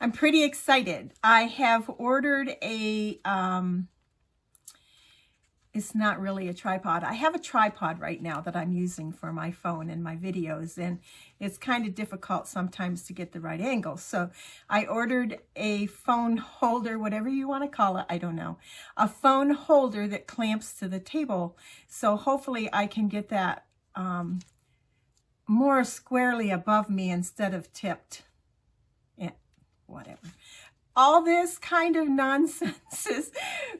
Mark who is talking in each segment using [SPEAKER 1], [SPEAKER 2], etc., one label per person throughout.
[SPEAKER 1] I'm pretty excited. I have ordered a, it's not really a tripod. I have a tripod right now that I'm using for my phone and my videos, and it's kind of difficult sometimes to get the right angle. So I ordered a phone holder, whatever you want to call it, I don't know. A phone holder that clamps to the table. So hopefully I can get that more squarely above me instead of tipped. Yeah, whatever. All this kind of nonsense is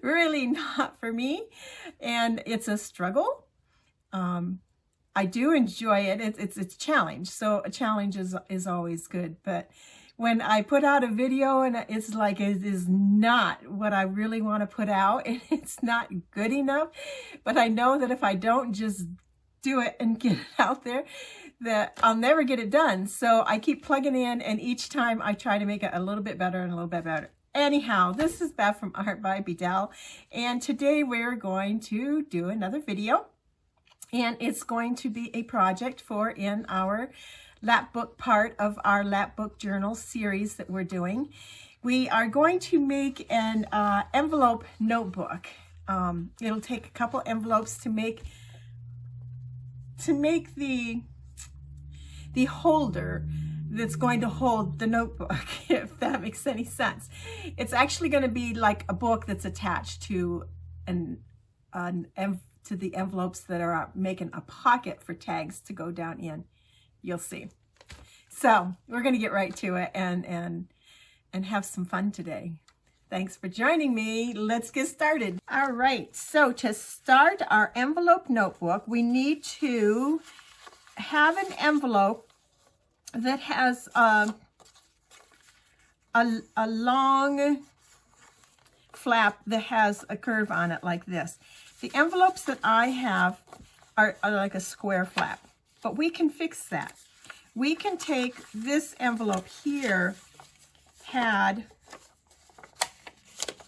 [SPEAKER 1] really not for me, and it's a struggle. I do enjoy it. It's a challenge, so a challenge is always good. But when I put out a video and it's like it is not what I really want to put out, and it's not good enough, but I know that if I don't just do it and get it out there, that I'll never get it done. So I keep plugging in, and each time I try to make it a little bit better and a little bit better. Anyhow, this is Beth from Art by Bedell, and today we're going to do another video, and it's going to be a project for in our Lapbook part of our Lapbook journal series that we're doing. We are going to make an envelope notebook. It'll take a couple envelopes to make the holder that's going to hold the notebook, if that makes any sense. It's actually going to be like a book that's attached to to the envelopes that are making a pocket for tags to go down in. You'll see. So we're going to get right to it and have some fun today. Thanks for joining me. Let's get started. All right, so to start our envelope notebook, we need to have an envelope that has a long flap that has a curve on it like this. The envelopes that I have are like a square flap, but we can fix that. We can take this envelope here, had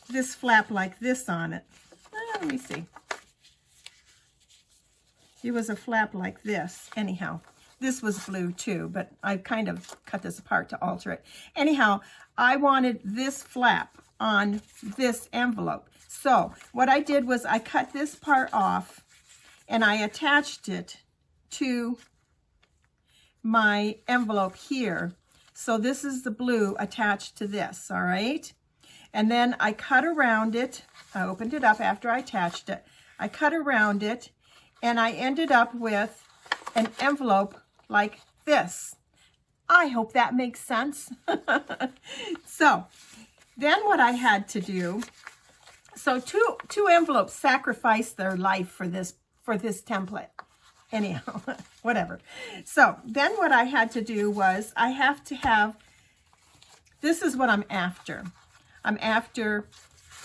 [SPEAKER 1] this flap like this on it. Let me see. It was a flap like this. Anyhow, this was blue too, but I kind of cut this apart to alter it. Anyhow, I wanted this flap on this envelope. So what I did was I cut this part off and I attached it to my envelope here. So this is the blue attached to this, all right? And then I cut around it. I opened it up after I attached it. I cut around it, and I ended up with an envelope like this. I hope that makes sense. So then what I had to do, so two envelopes sacrificed their life for this template. Anyhow, whatever. So then what I had to do was I have to have, this is what I'm after. I'm after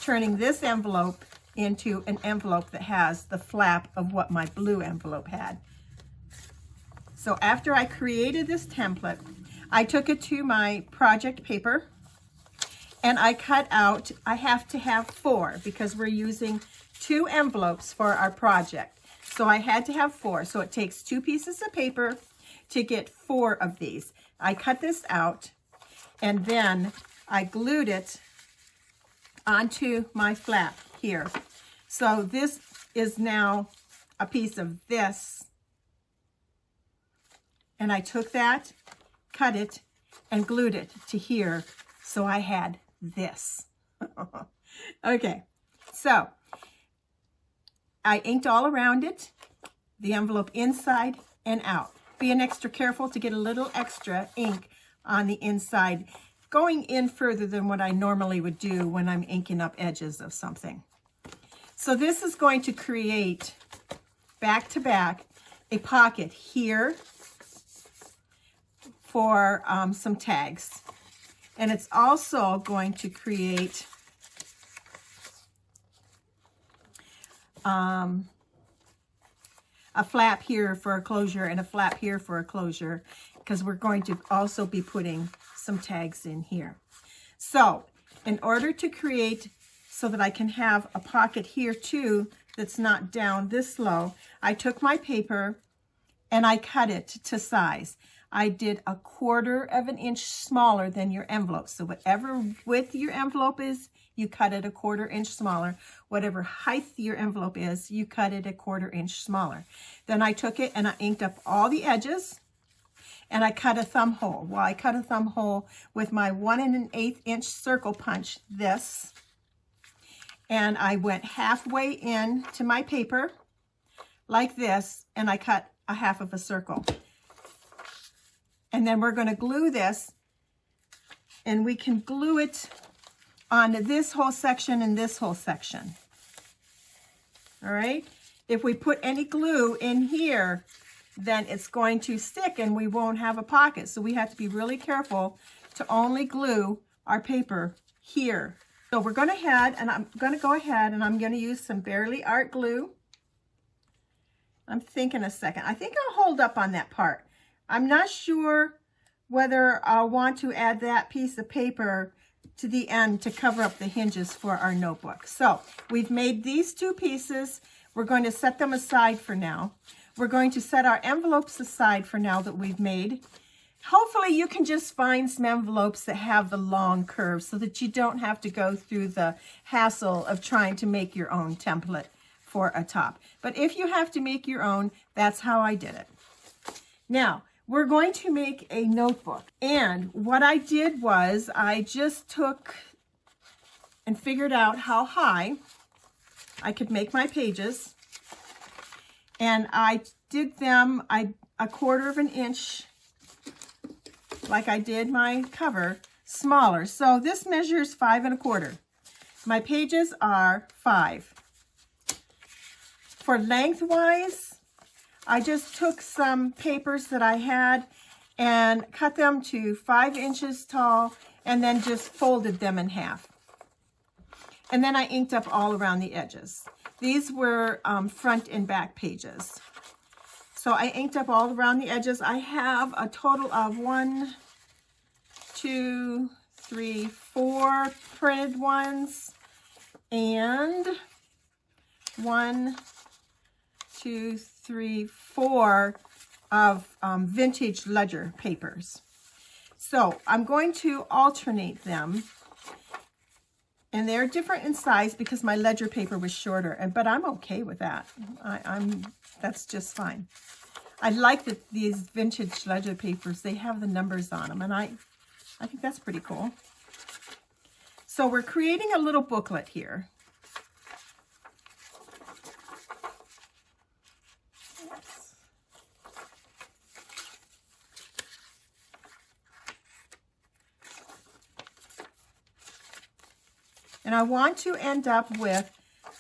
[SPEAKER 1] turning this envelope into an envelope that has the flap of what my blue envelope had. So after I created this template, I took it to my project paper and I cut out, I have to have 4 because we're using 2 envelopes for our project. So I had to have 4. So it takes 2 pieces of paper to get 4 of these. I cut this out and then I glued it onto my flap here. So this is now a piece of this. And I took that, cut it, and glued it to here. So I had this. Okay, so I inked all around it, the envelope inside and out. Being extra careful to get a little extra ink on the inside, going in further than what I normally would do when I'm inking up edges of something. So this is going to create back to back a pocket here for some tags. And it's also going to create a flap here for a closure and a flap here for a closure, because we're going to also be putting some tags in here. So in order to create so that I can have a pocket here too that's not down this low, I took my paper and I cut it to size. I did 1/4 of an inch smaller than your envelope. So whatever width your envelope is, you cut it 1/4 inch smaller. Whatever height your envelope is, you cut it 1/4 inch smaller. Then I took it and I inked up all the edges, and I cut a thumb hole. Well, I cut a thumb hole with my 1 1/8 inch circle punch, this, and I went halfway in to my paper like this, and I cut a half of a circle. And then we're going to glue this, and we can glue it on this whole section and this whole section. All right? If we put any glue in here, then it's going to stick and we won't have a pocket. So we have to be really careful to only glue our paper here. So we're going to I'm going to go ahead and I'm going to use some Barely Art glue. I'm thinking a second. I think I'll hold up on that part. I'm not sure whether I'll want to add that piece of paper to the end to cover up the hinges for our notebook. So we've made these 2 pieces. We're going to set them aside for now. We're going to set our envelopes aside for now that we've made. Hopefully you can just find some envelopes that have the long curves so that you don't have to go through the hassle of trying to make your own template for a top. But if you have to make your own, that's how I did it. Now, we're going to make a notebook. And what I did was I just took and figured out how high I could make my pages. And I did them 1/4 of an inch, like I did my cover, smaller. So this measures 5 1/4. My pages are 5. For lengthwise, I just took some papers that I had and cut them to 5 inches tall and then just folded them in half. And then I inked up all around the edges. These were front and back pages. So I inked up all around the edges. I have a total of 1, 2, 3, 4 printed ones, and 1, 2, 3, 4 of vintage ledger papers. So I'm going to alternate them. And they're different in size because my ledger paper was shorter, but I'm okay with that. That's just fine. I like that these vintage ledger papers, they have the numbers on them, and I think that's pretty cool. So we're creating a little booklet here. And I want to end up with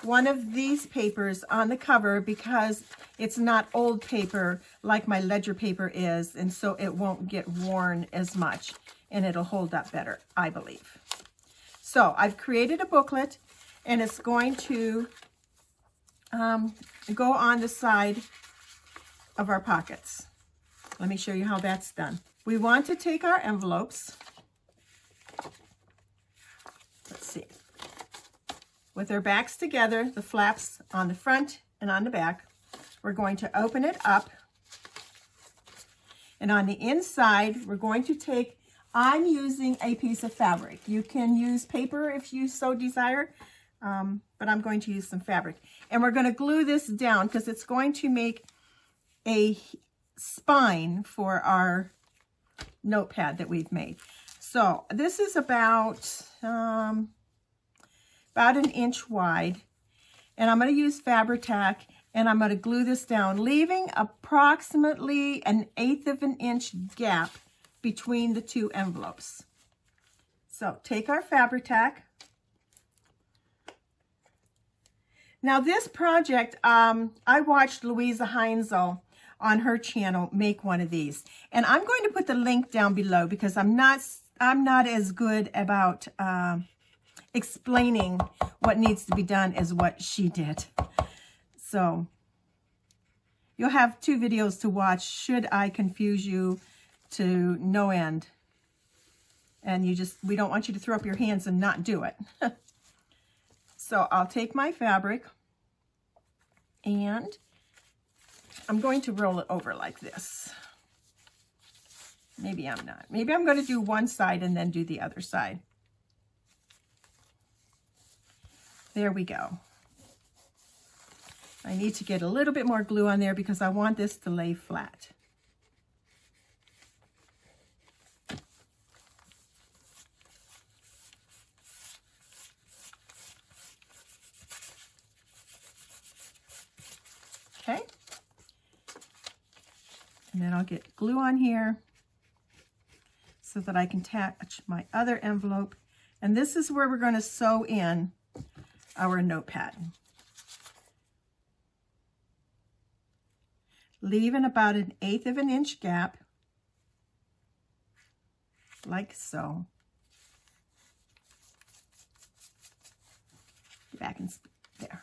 [SPEAKER 1] one of these papers on the cover because it's not old paper like my ledger paper is, and so it won't get worn as much, and it'll hold up better, I believe. So I've created a booklet, and it's going to go on the side of our pockets. Let me show you how that's done. We want to take our envelopes. Let's see. With their backs together, the flaps on the front and on the back, we're going to open it up. And on the inside, we're going to take, I'm using a piece of fabric. You can use paper if you so desire, but I'm going to use some fabric. And we're going to glue this down because it's going to make a spine for our notepad that we've made. So this is about an inch wide, and I'm going to use Fabri-Tac, and I'm going to glue this down, leaving approximately 1/8 of an inch gap between the 2 envelopes. So take our Fabri-Tac. Now this project, I watched Louisa Heinzel on her channel make one of these, and I'm going to put the link down below because I'm not as good about explaining what needs to be done as what she did. So you'll have 2 videos to watch should I confuse you to no end. And we don't want you to throw up your hands and not do it. So I'll take my fabric and I'm going to roll it over like this. Maybe I'm not. Maybe I'm going to do one side and then do the other side. There we go. I need to get a little bit more glue on there because I want this to lay flat. Okay. And then I'll get glue on here so that I can attach my other envelope. And this is where we're going to sew in our notepad. Leaving about 1/8 of an inch gap, like so. Back and there.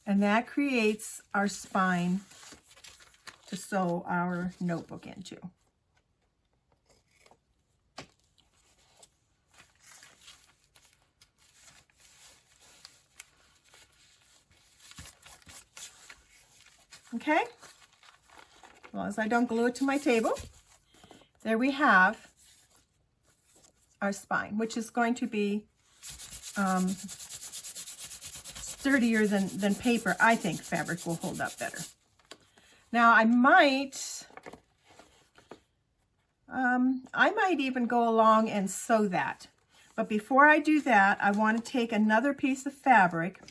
[SPEAKER 1] And that creates our spine to sew our notebook into. Okay, as long as I don't glue it to my table. There we have our spine, which is going to be sturdier than paper. I think fabric will hold up better. Now I might even go along and sew that. But before I do that, I want to take another piece of fabric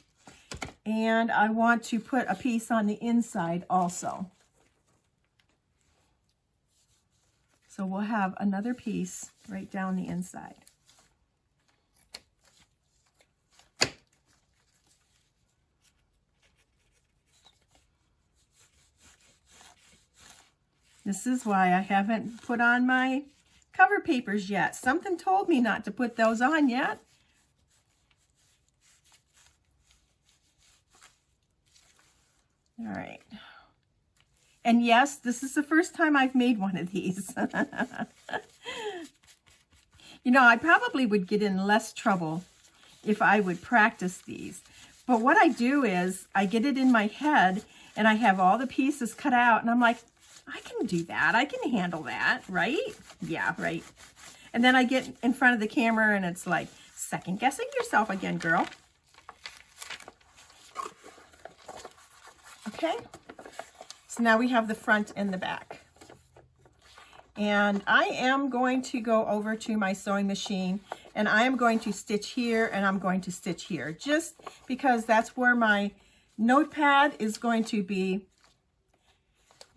[SPEAKER 1] and I want to put a piece on the inside also. So we'll have another piece right down the inside. This is why I haven't put on my cover papers yet. Something told me not to put those on yet. All right. And yes, this is the first time I've made one of these. You know, I probably would get in less trouble if I would practice these. But what I do is I get it in my head and I have all the pieces cut out and I'm like, I can do that. I can handle that, right? Yeah, right. And then I get in front of the camera and it's like, second guessing yourself again, girl. Okay. So now we have the front and the back. And I am going to go over to my sewing machine and I am going to stitch here and I'm going to stitch here just because that's where my notepad is going to be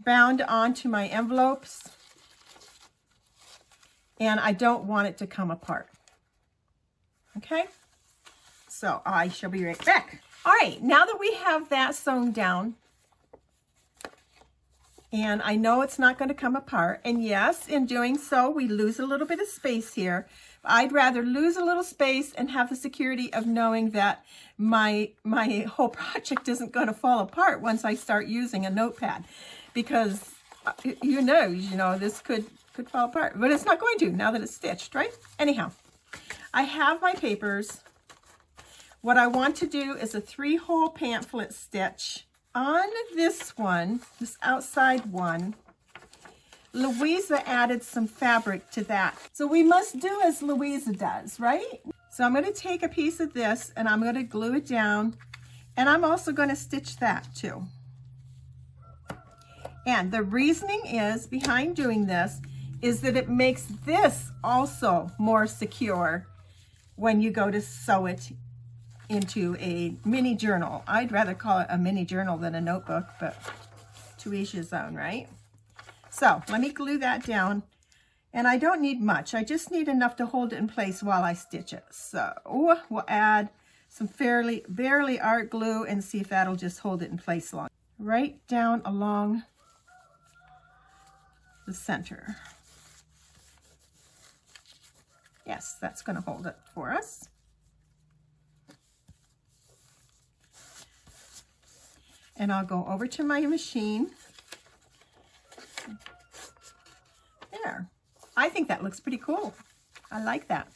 [SPEAKER 1] bound onto my envelopes and I don't want it to come apart. Okay, so I shall be right back. All right, now that we have that sewn down and I know it's not going to come apart, and yes, in doing so we lose a little bit of space here. I'd rather lose a little space and have the security of knowing that my whole project isn't going to fall apart once I start using a notepad. Because you know, this could fall apart, but it's not going to now that it's stitched, right? Anyhow, I have my papers. What I want to do is a 3-hole pamphlet stitch on this one, this outside one. Louisa added some fabric to that. So we must do as Louisa does, right? So I'm going to take a piece of this and I'm going to glue it down and I'm also going to stitch that too. And the reasoning is behind doing this is that it makes this also more secure when you go to sew it into a mini journal. I'd rather call it a mini journal than a notebook, but to each his own, right? So let me glue that down. And I don't need much. I just need enough to hold it in place while I stitch it. So we'll add some barely art glue and see if that'll just hold it in place long. Right down along the center. Yes, that's going to hold it for us. And I'll go over to my machine. There. I think that looks pretty cool. I like that.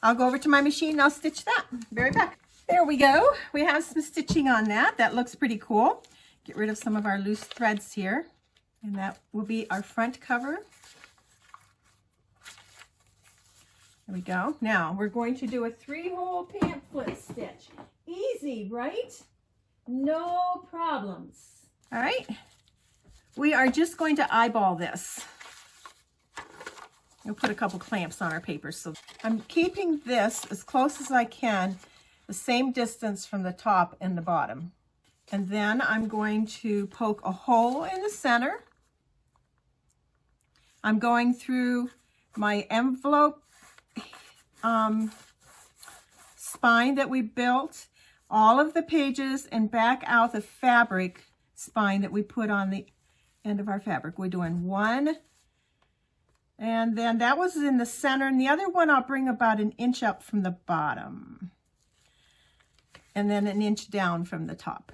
[SPEAKER 1] I'll go over to my machine and I'll stitch that. Be right back. There we go. We have some stitching on that. That looks pretty cool. Get rid of some of our loose threads here. And that will be our front cover. There we go. Now we're going to do a 3-hole pamphlet stitch. Easy, right? No problems. All right. We are just going to eyeball this. We'll put a couple clamps on our paper. So I'm keeping this as close as I can, the same distance from the top and the bottom. And then I'm going to poke a hole in the center. I'm going through my envelope spine that we built, all of the pages, and back out the fabric spine that we put on the end of our fabric. We're doing one, and then that was in the center, and the other one I'll bring about an inch up from the bottom, and then an inch down from the top.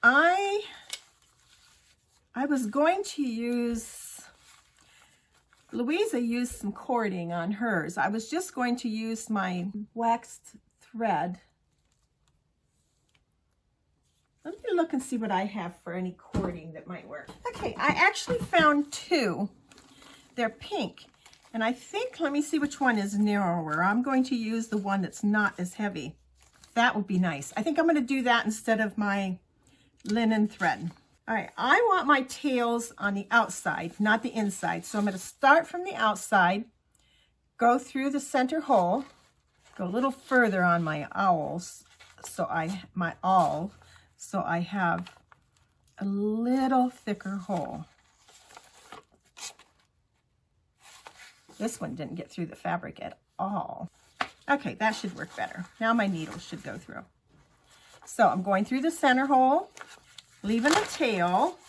[SPEAKER 1] I was going to use, Louisa used some cording on hers. I was just going to use my waxed thread. Let me look and see what I have for any cording that might work. Okay, I actually found 2. They're pink. And I think, let me see which one is narrower. I'm going to use the one that's not as heavy. That would be nice. I think I'm going to do that instead of my linen thread. All right, I want my tails on the outside, not the inside. So I'm going to start from the outside, go through the center hole, go a little further on my owls, so I have a little thicker hole. This one didn't get through the fabric at all. Okay, that should work better. Now my needle should go through. So I'm going through the center hole, leaving a tail,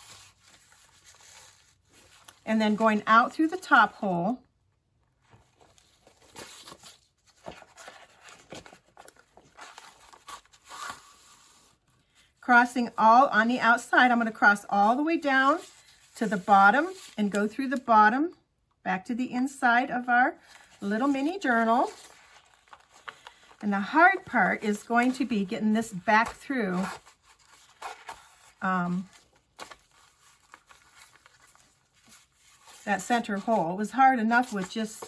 [SPEAKER 1] and then going out through the top hole. Crossing all on the outside, I'm going to cross all the way down to the bottom and go through the bottom back to the inside of our little mini journal. And the hard part is going to be getting this back through that center hole. It was hard enough with just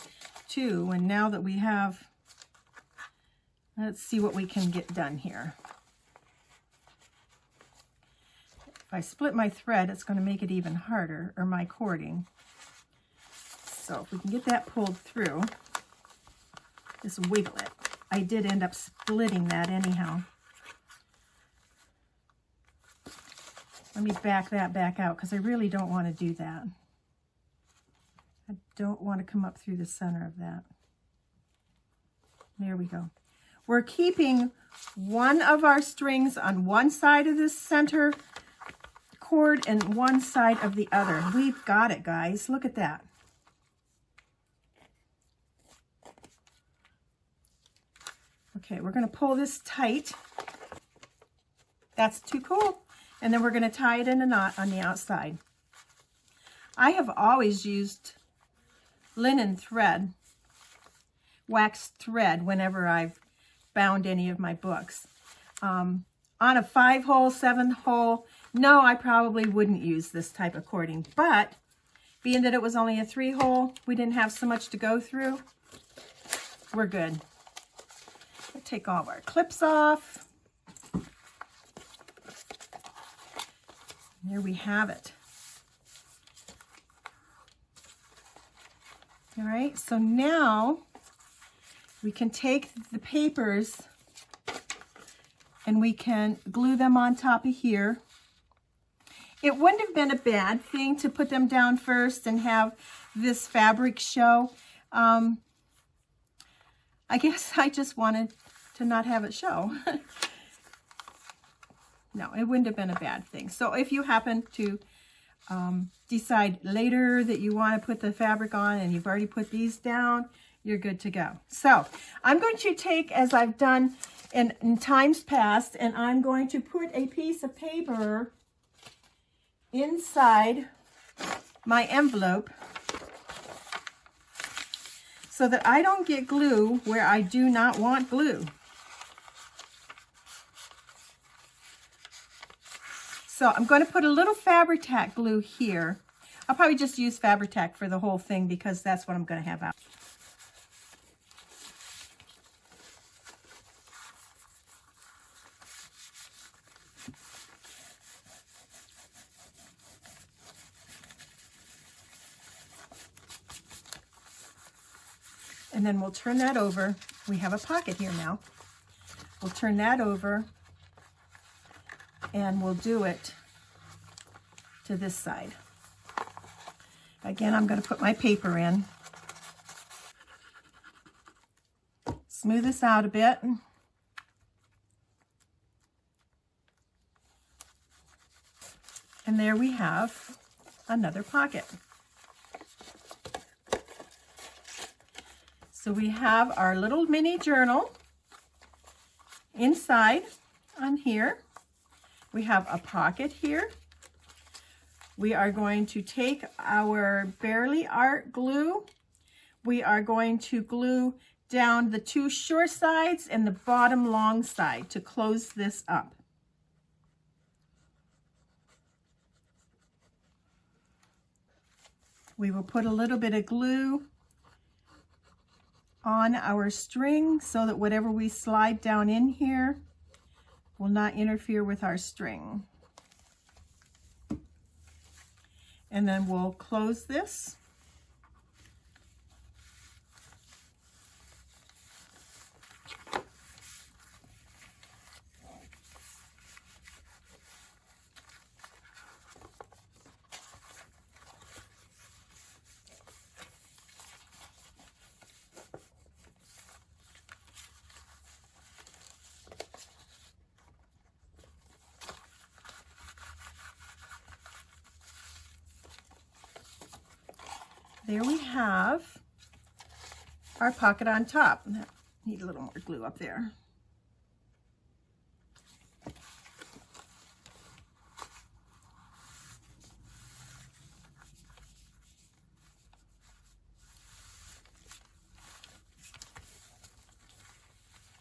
[SPEAKER 1] 2, and now that we have, let's see what we can get done here. If I split my thread, it's going to make it even harder, or my cording. So if we can get that pulled through, just wiggle it. I did end up splitting that anyhow. Let me back that back out because I really don't want to do that. I don't want to come up through the center of that. There we go. We're keeping one of our strings on one side of this center cord and one side of the other. We've got it, guys. Look at that. Okay, we're going to pull this tight. That's too cool. And then we're going to tie it in a knot on the outside. I have always used linen thread, waxed thread, whenever I've bound any of my books. On a 5-hole, 7-hole, no, I probably wouldn't use this type of cording. But being that it was only a 3-hole, we didn't have so much to go through, we're good. We'll take all of our clips off. There we have it. All right, so now we can take the papers and we can glue them on top of here. It wouldn't have been a bad thing to put them down first and have this fabric show. I guess I just wanted to not have it show. No, it wouldn't have been a bad thing. So if you happen to decide later that you want to put the fabric on and you've already put these down, you're good to go. So I'm going to take, as I've done in times past, and I'm going to put a piece of paper inside my envelope so that I don't get glue where I do not want glue. So I'm going to put a little Fabri-Tac glue here. I'll probably just use Fabri-Tac for the whole thing because that's what I'm going to have out. And then we'll turn that over. We have a pocket here now. We'll turn that over and we'll do it to this side. Again, I'm going to put my paper in. Smooth this out a bit. And there we have another pocket. So we have our little mini journal inside on here. We have a pocket here. We are going to take our Barely Art glue. We are going to glue down the two short sides and the bottom long side to close this up. We will put a little bit of glue on our string so that whatever we slide down in here will not interfere with our string. And then we'll close this. There we have our pocket on top. Need a little more glue up there.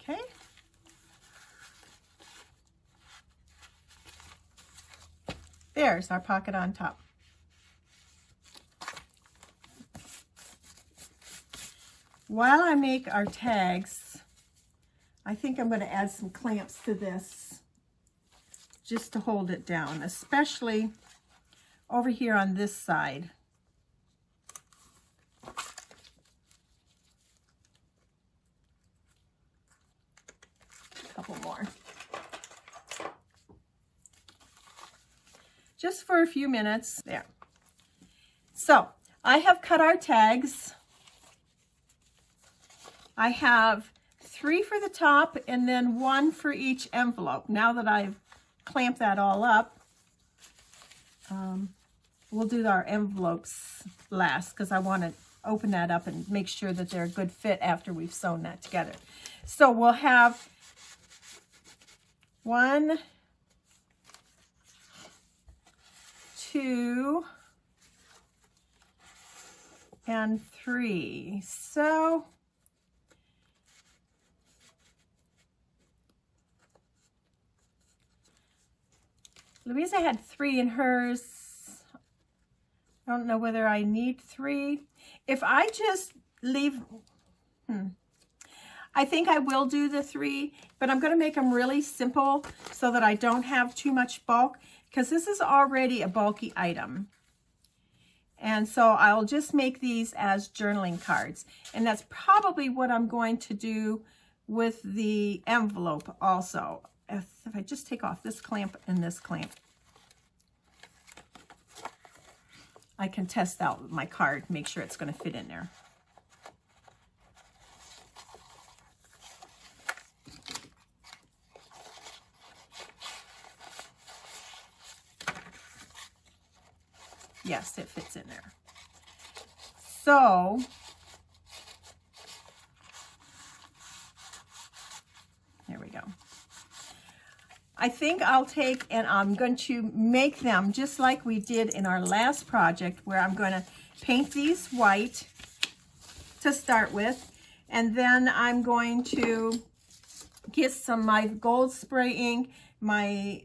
[SPEAKER 1] Okay. There's our pocket on top. While I make our tags, I think I'm going to add some clamps to this just to hold it down, especially over here on this side. A couple more. Just for a few minutes. There. So I have cut our tags. I have 3 for the top and then 1 for each envelope. Now that I've clamped that all up, we'll do our envelopes last because I want to open that up and make sure that they're a good fit after we've sewn that together. So we'll have 1, 2, and 3. So Louisa had 3 in hers. I don't know whether I need 3. If I just leave, I think I will do the 3, but I'm going to make them really simple so that I don't have too much bulk because this is already a bulky item. And so I'll just make these as journaling cards. And that's probably what I'm going to do with the envelope also. If I just take off this clamp and this clamp, I can test out my card, make sure it's going to fit in there. Yes, it fits in there. So there we go. I think I'll take and I'm going to make them just like we did in our last project, where I'm going to paint these white to start with, and then I'm going to get some my gold spray ink, my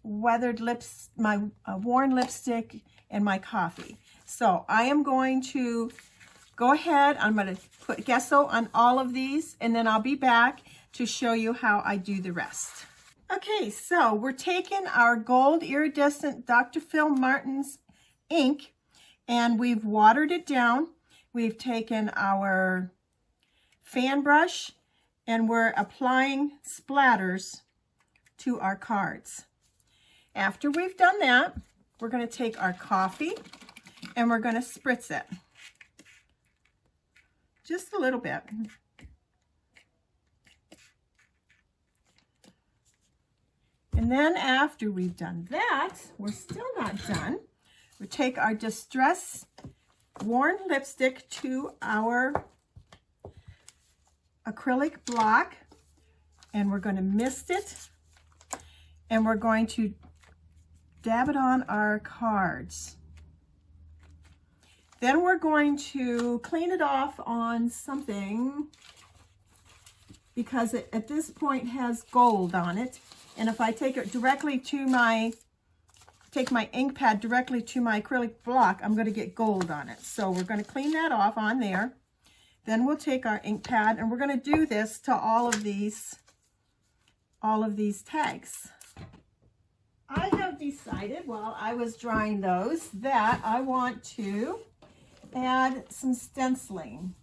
[SPEAKER 1] weathered lips, my worn lipstick, and my coffee. So I am going to go ahead, I'm going to put gesso on all of these, and then I'll be back to show you how I do the rest. Okay, so we're taking our gold iridescent Dr. Phil Martin's ink, and we've watered it down. We've taken our fan brush, and we're applying splatters to our cards. After we've done that, we're going to take our coffee, and we're going to spritz it. Just a little bit. And then after we've done that, we're still not done. We take our Distress worn lipstick to our acrylic block, and we're going to mist it, and we're going to dab it on our cards. Then we're going to clean it off on something, because it at this point has gold on it. And if I take it directly to take my ink pad directly to my acrylic block, I'm going to get gold on it. So we're going to clean that off on there. Then we'll take our ink pad, and we're going to do this to all of these tags. I have decided while I was drying those that I want to add some stenciling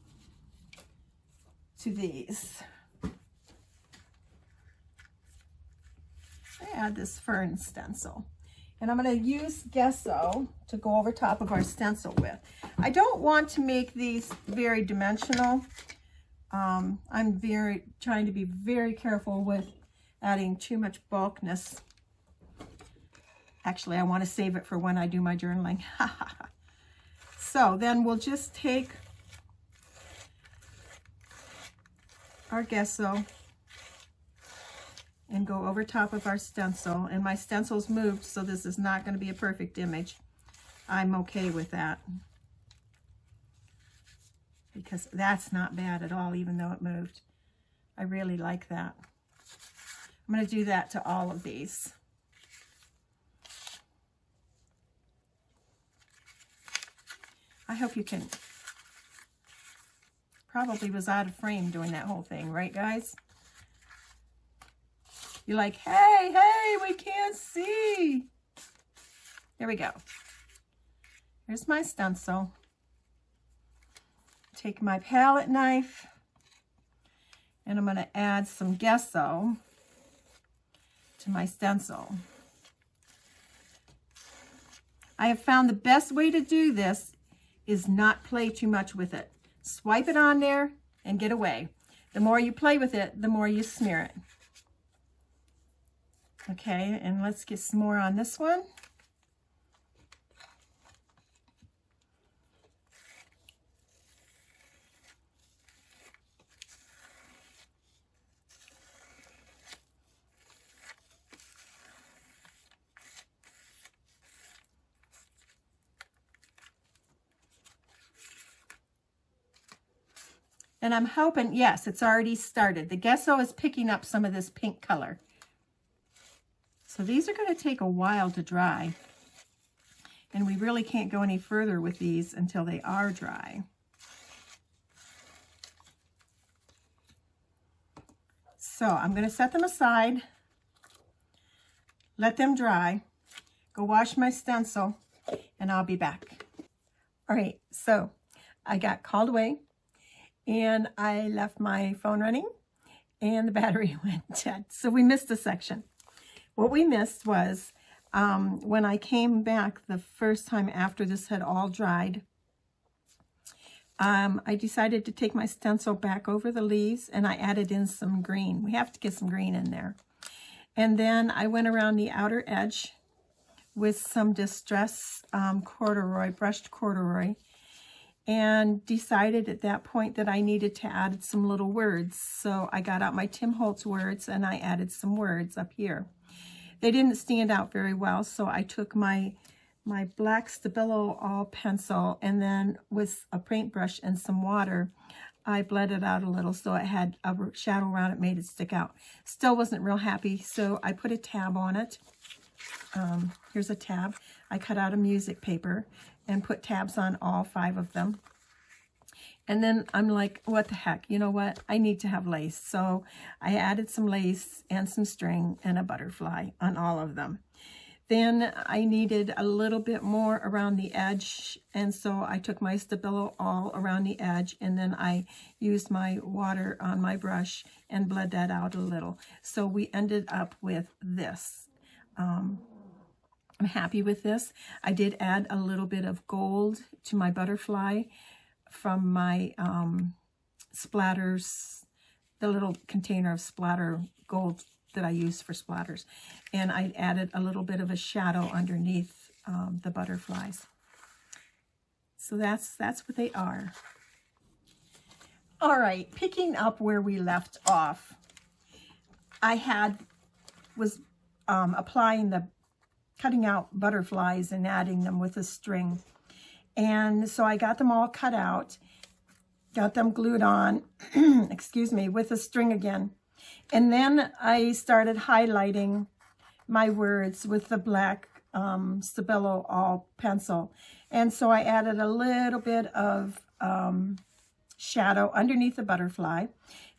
[SPEAKER 1] to these. I add this fern stencil, and I'm going to use gesso to go over top of our stencil with. I don't want to make these very dimensional. I'm trying to be very careful with adding too much bulkness. Actually, I want to save it for when I do my journaling. So then we'll just take our gesso and go over top of our stencil. And my stencil's moved, so this is not going to be a perfect image. I'm okay with that, because that's not bad at all, even though it moved. I really like that. I'm going to do that to all of these. I hope you can. Probably was out of frame doing that whole thing, right, guys? You're like, hey, we can't see. There we go. Here's my stencil. Take my palette knife, and I'm going to add some gesso to my stencil. I have found the best way to do this is not play too much with it. Swipe it on there and get away. The more you play with it, the more you smear it. Okay, and let's get some more on this one. And I'm hoping, yes, it's already started. The gesso is picking up some of this pink color. So these are going to take a while to dry. And we really can't go any further with these until they are dry. So I'm going to set them aside, let them dry, go wash my stencil, and I'll be back. All right, so I got called away, and I left my phone running, and the battery went dead. So we missed a section. What we missed was when I came back the first time after this had all dried, I decided to take my stencil back over the leaves, and I added in some green. We have to get some green in there. And then I went around the outer edge with some Distress corduroy, brushed corduroy, and decided at that point that I needed to add some little words. So I got out my Tim Holtz words and I added some words up here. They didn't stand out very well, so I took my black Stabilo all pencil, and then with a paintbrush and some water, I bled it out a little so it had a shadow around it, made it stick out. Still wasn't real happy, so I put a tab on it. Here's a tab. I cut out a music paper and put tabs on all 5 of them. And then I'm like, what the heck? You know what? I need to have lace. So I added some lace and some string and a butterfly on all of them. Then I needed a little bit more around the edge, and so I took my Stabilo all around the edge, and then I used my water on my brush and bled that out a little. So we ended up with this. I'm happy with this. I did add a little bit of gold to my butterfly from my splatters, the little container of splatter gold that I use for splatters. And I added a little bit of a shadow underneath the butterflies. So that's what they are. All right, picking up where we left off, I was applying cutting out butterflies and adding them with a string. And so I got them all cut out, got them glued on, excuse me, with a string again. And then I started highlighting my words with the black Stabilo all pencil. And so I added a little bit of shadow underneath the butterfly.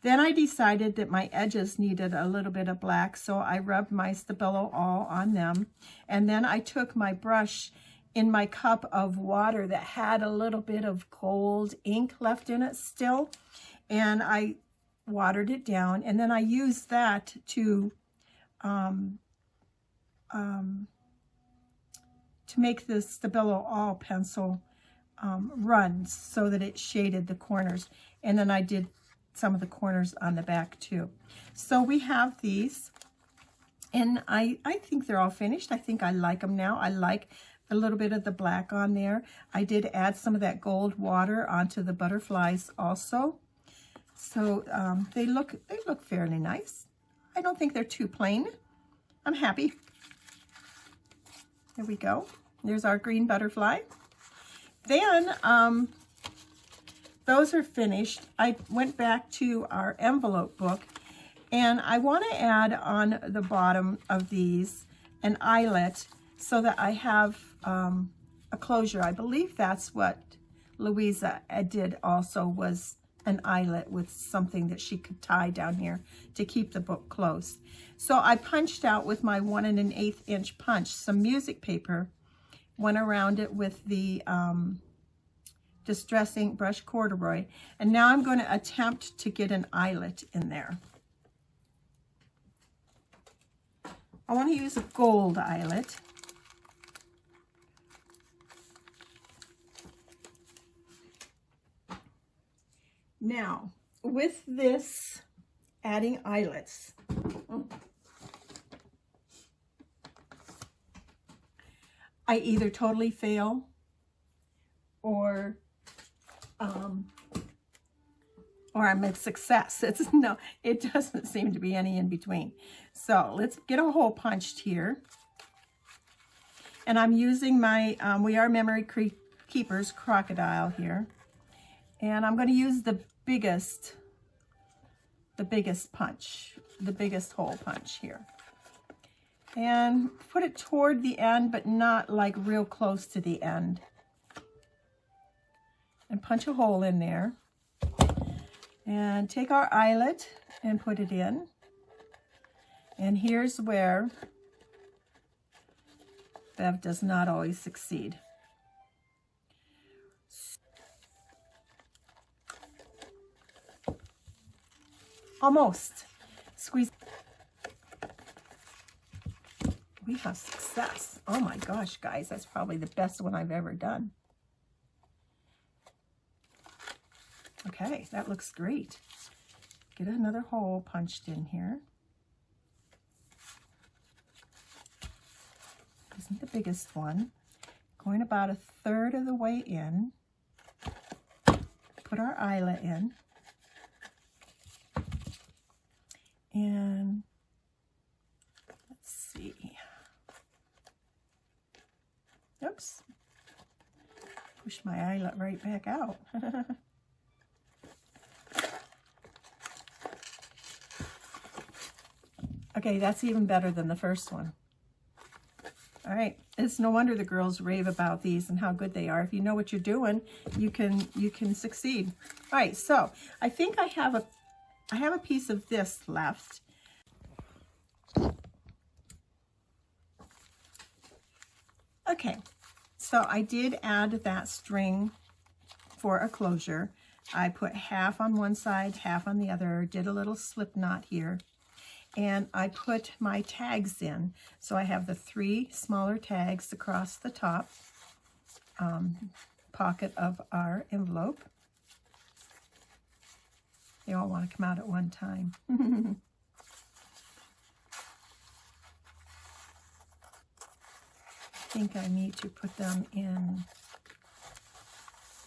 [SPEAKER 1] Then I decided that my edges needed a little bit of black, so I rubbed my Stabilo all on them. And then I took my brush in my cup of water that had a little bit of gold ink left in it still, and I watered it down, and then I used that to make this Stabilo all pencil run so that it shaded the corners. And then I did some of the corners on the back too. So we have these, and I think they're all finished. I think I like them now. I like a little bit of the black on there. I did add some of that gold water onto the butterflies also. So they look fairly nice. I don't think they're too plain. I'm happy. There we go. There's our green butterfly. Then those are finished. I went back to our envelope book, and I want to add on the bottom of these an eyelet so that I have a closure. I believe that's what Louisa did also, was an eyelet with something that she could tie down here to keep the book closed. So I punched out with my 1 1/8 inch punch some music paper, went around it with the Distress Ink brush corduroy, and now I'm going to attempt to get an eyelet in there. I want to use a gold eyelet. Now, with this, adding eyelets, I either totally fail or I'm a success. It doesn't seem to be any in between. So let's get a hole punched here. And I'm using my We Are Memory Keepers crocodile here. And I'm going to use the biggest punch, the biggest hole punch here. And put it toward the end, but not like real close to the end. And punch a hole in there. And take our eyelet and put it in. And here's where Bev does not always succeed. Almost. Squeeze. We have success. Oh my gosh, guys, that's probably the best one I've ever done. Okay, that looks great. Get another hole punched in here. Isn't the biggest one. Going about 1/3 of the way in. put our eyelet in. And let's see. Oops. Push my eyelet right back out. Okay, that's even better than the first one. All right, it's no wonder the girls rave about these and how good they are. If you know what you're doing, you can succeed. All right, so I think I have a piece of this left. Okay, so I did add that string for a closure. I put half on one side, half on the other, did a little slip knot here. And I put my tags in. So I have the 3 smaller tags across the top pocket of our envelope. They all want to come out at one time. I think I need to put them in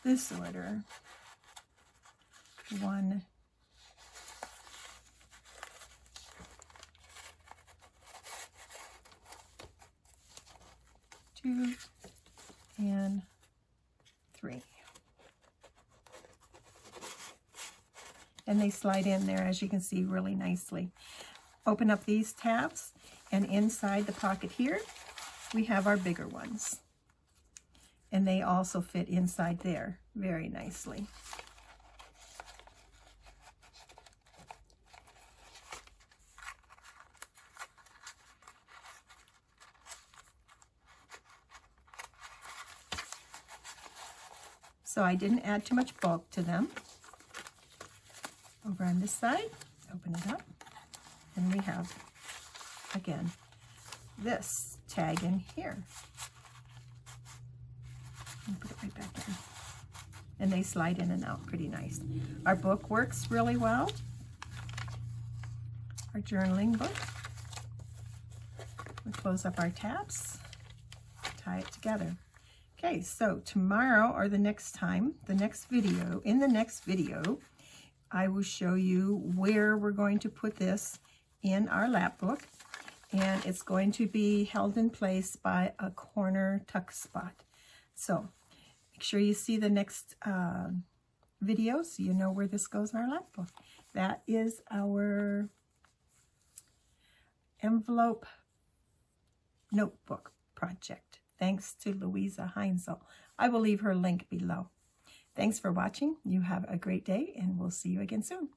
[SPEAKER 1] this order. 1, 2, and 3. And they slide in there, as you can see, really nicely. Open up these tabs, and inside the pocket here, we have our bigger ones. And they also fit inside there very nicely. So I didn't add too much bulk to them. Over on this side, open it up, and we have, again, this tag in here. And put it right back in. And they slide in and out pretty nice. Our book works really well. Our journaling book. We close up our tabs, tie it together. Okay, so tomorrow or the next time, in the next video, I will show you where we're going to put this in our Lapbook, and it's going to be held in place by a corner tuck spot. So make sure you see the next video so you know where this goes in our Lapbook. That is our envelope notebook project. Thanks to Louisa Heinzel. I will leave her link below. Thanks for watching. You have a great day, and we'll see you again soon.